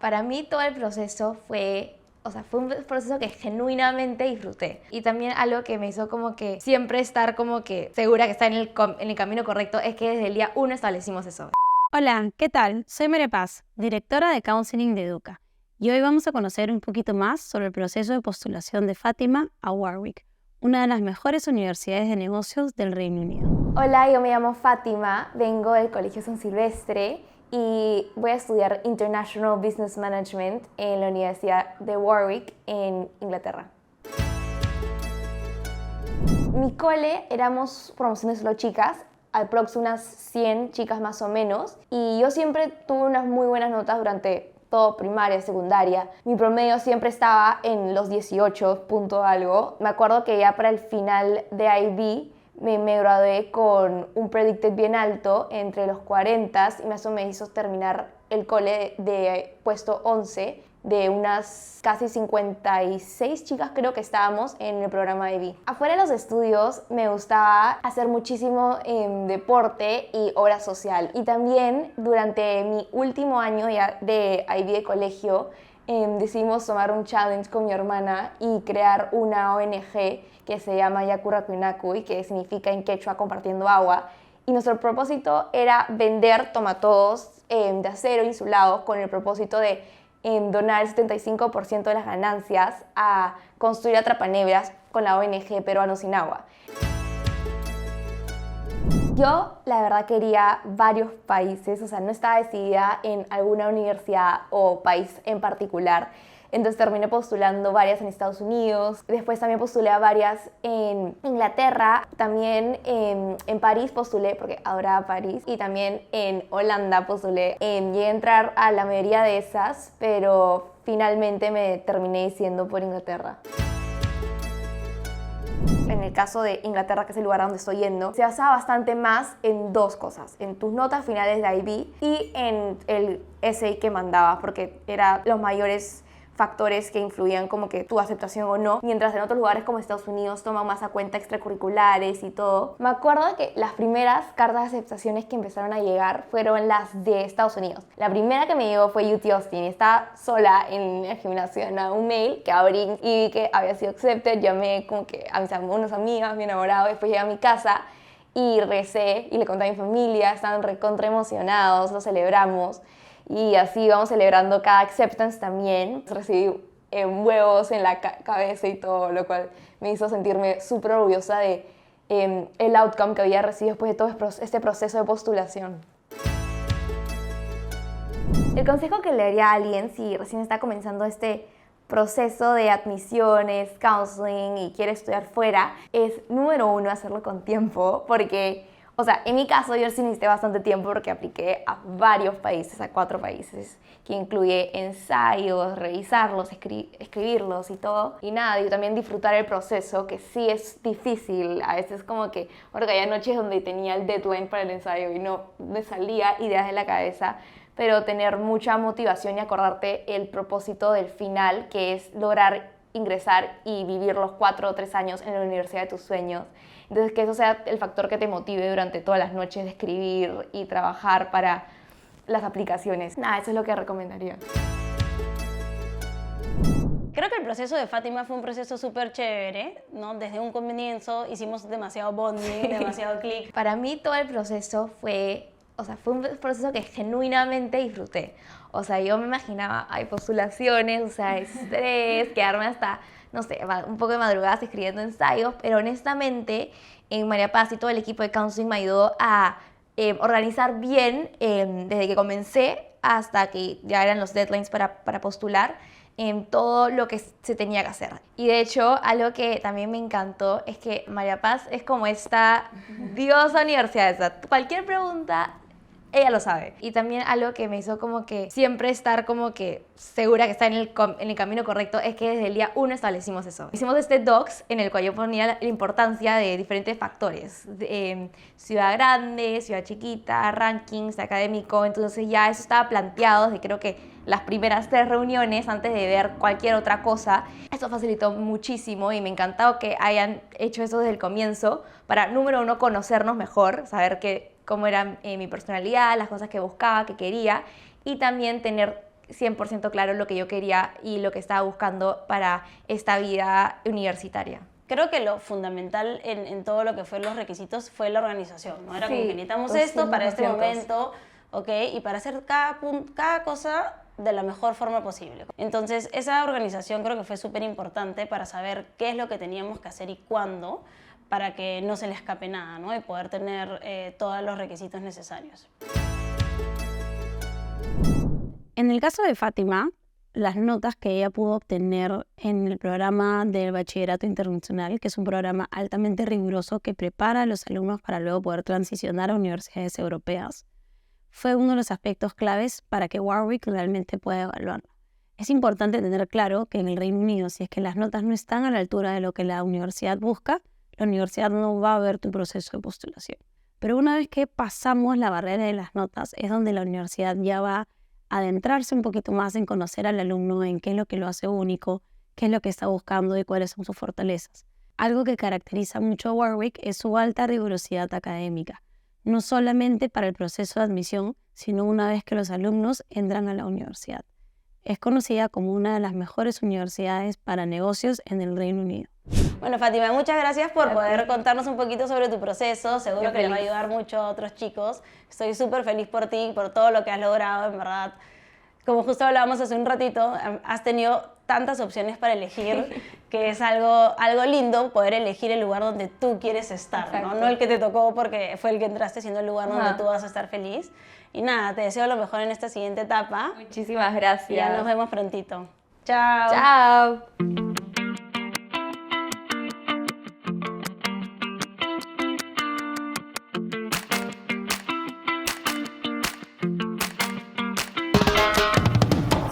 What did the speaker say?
Para mí todo el proceso fue un proceso que genuinamente disfruté. Y también algo que me hizo como que siempre estar como que segura que está en el camino correcto es que desde el día 1 establecimos eso. Hola, ¿qué tal? Soy María Paz, directora de Counseling de Educa, y hoy vamos a conocer un poquito más sobre el proceso de postulación de Fátima a Warwick, una de las mejores universidades de negocios del Reino Unido. Hola, yo me llamo Fátima, vengo del Colegio San Silvestre y voy a estudiar International Business Management en la Universidad de Warwick en Inglaterra. Mi cole éramos promociones solo chicas, aprox unas 100 chicas más o menos, y yo siempre tuve unas muy buenas notas durante todo primaria, secundaria. Mi promedio siempre estaba en los 18 punto algo. Me acuerdo que ya para el final de IB me gradué con un predicted bien alto, entre los 40, y eso me hizo terminar el cole de puesto 11, de unas casi 56 chicas creo que estábamos en el programa IB. Afuera de los estudios me gustaba hacer muchísimo deporte y obra social. Y también durante mi último año ya de IB de colegio, decidimos tomar un challenge con mi hermana y crear una ONG que se llama Yakurakuinaku, y que significa en quechua compartiendo agua. Y nuestro propósito era vender tomatodos de acero insulados con el propósito de donar el 75% de las ganancias a construir atrapanebras con la ONG Peruanos Sin Agua. Yo, la verdad, quería varios países, no estaba decidida en alguna universidad o país en particular. Entonces terminé postulando varias en Estados Unidos, después también postulé a varias en Inglaterra, también en París postulé porque adoraba París, y también en Holanda postulé. Llegué a entrar a la mayoría de esas, pero finalmente me terminé diciendo por Inglaterra. En el caso de Inglaterra, que es el lugar a donde estoy yendo, se basaba bastante más en dos cosas: en tus notas finales de IB y en el essay que mandabas, porque eran los mayores factores que influían como que tu aceptación o no, mientras en otros lugares como Estados Unidos toman más a cuenta extracurriculares y todo. Me acuerdo que las primeras cartas de aceptaciones que empezaron a llegar fueron las de Estados Unidos. La primera que me llegó fue UT Austin. Estaba sola en el gimnasio, nada, un mail que abrí y vi que había sido accepted. Llamé como que a unas amigas, mi enamorado, después llegué a mi casa y recé y le conté a mi familia. Estaban recontra emocionados, lo celebramos. Y así vamos celebrando cada acceptance también. Recibí huevos en la cabeza y todo, lo cual me hizo sentirme súper orgullosa de el outcome que había recibido después de todo este proceso de postulación. El consejo que le daría a alguien si recién está comenzando este proceso de admisiones, counseling y quiere estudiar fuera es, número 1, hacerlo con tiempo, porque en mi caso yo sí necesité bastante tiempo porque apliqué a varios países, a 4 países, que incluye ensayos, revisarlos, escribirlos y todo. Y nada, yo también disfrutar el proceso, que sí es difícil. A veces como que, porque había noches donde tenía el deadline para el ensayo y no me salía ideas de la cabeza, pero tener mucha motivación y acordarte el propósito del final, que es lograr ingresar y vivir los 4 o 3 años en la universidad de tus sueños. Entonces, que eso sea el factor que te motive durante todas las noches de escribir y trabajar para las aplicaciones. Nada, eso es lo que recomendaría. Creo que el proceso de Fátima fue un proceso súper chévere, ¿no? Desde un comienzo hicimos demasiado bonding, demasiado click. Para mí todo el proceso fue un proceso que genuinamente disfruté. Yo me imaginaba, hay postulaciones, estrés, quedarme hasta, no sé, un poco de madrugadas escribiendo ensayos, pero honestamente, María Paz y todo el equipo de counseling me ayudó a organizar bien desde que comencé hasta que ya eran los deadlines para postular, todo lo que se tenía que hacer. Y de hecho, algo que también me encantó es que María Paz es como esta diosa universidad. Cualquier pregunta, ella lo sabe. Y también algo que me hizo como que siempre estar como que segura que está en el camino correcto es que desde el día 1 establecimos eso. Hicimos este docs en el cual yo ponía la importancia de diferentes factores. Ciudad grande, ciudad chiquita, rankings, académico. Entonces ya eso estaba planteado desde creo que las primeras 3 reuniones antes de ver cualquier otra cosa. Eso facilitó muchísimo y me encantó que hayan hecho eso desde el comienzo para, número 1, conocernos mejor, saber cómo era mi personalidad, las cosas que buscaba, que quería, y también tener 100% claro lo que yo quería y lo que estaba buscando para esta vida universitaria. Creo que lo fundamental en todo lo que fue los requisitos fue la organización, ¿no? Era como Sí, que necesitamos esto para este 200%. momento, ¿ok? Y para hacer cada cosa de la mejor forma posible. Entonces, esa organización creo que fue súper importante para saber qué es lo que teníamos que hacer y cuándo, para que no se le escape nada, ¿no? Y poder tener todos los requisitos necesarios. En el caso de Fátima, las notas que ella pudo obtener en el programa del Bachillerato Internacional, que es un programa altamente riguroso que prepara a los alumnos para luego poder transicionar a universidades europeas, fue uno de los aspectos claves para que Warwick realmente pueda evaluarlo. Es importante tener claro que en el Reino Unido, si es que las notas no están a la altura de lo que la universidad busca, la universidad no va a ver tu proceso de postulación. Pero una vez que pasamos la barrera de las notas, es donde la universidad ya va a adentrarse un poquito más en conocer al alumno, en qué es lo que lo hace único, qué es lo que está buscando y cuáles son sus fortalezas. Algo que caracteriza mucho a Warwick es su alta rigurosidad académica, no solamente para el proceso de admisión, sino una vez que los alumnos entran a la universidad. Es conocida como una de las mejores universidades para negocios en el Reino Unido. Bueno, Fátima, muchas gracias por poder contarnos un poquito sobre tu proceso. Seguro que le va a ayudar mucho a otros chicos. Estoy súper feliz por ti, por todo lo que has logrado, en verdad. Como justo hablábamos hace un ratito, has tenido tantas opciones para elegir que es algo lindo poder elegir el lugar donde tú quieres estar, ¿no? No el que te tocó porque fue el que entraste, sino el lugar donde tú vas a estar feliz. Y nada, te deseo lo mejor en esta siguiente etapa. Muchísimas gracias. Y ya nos vemos prontito. Chao. Chao.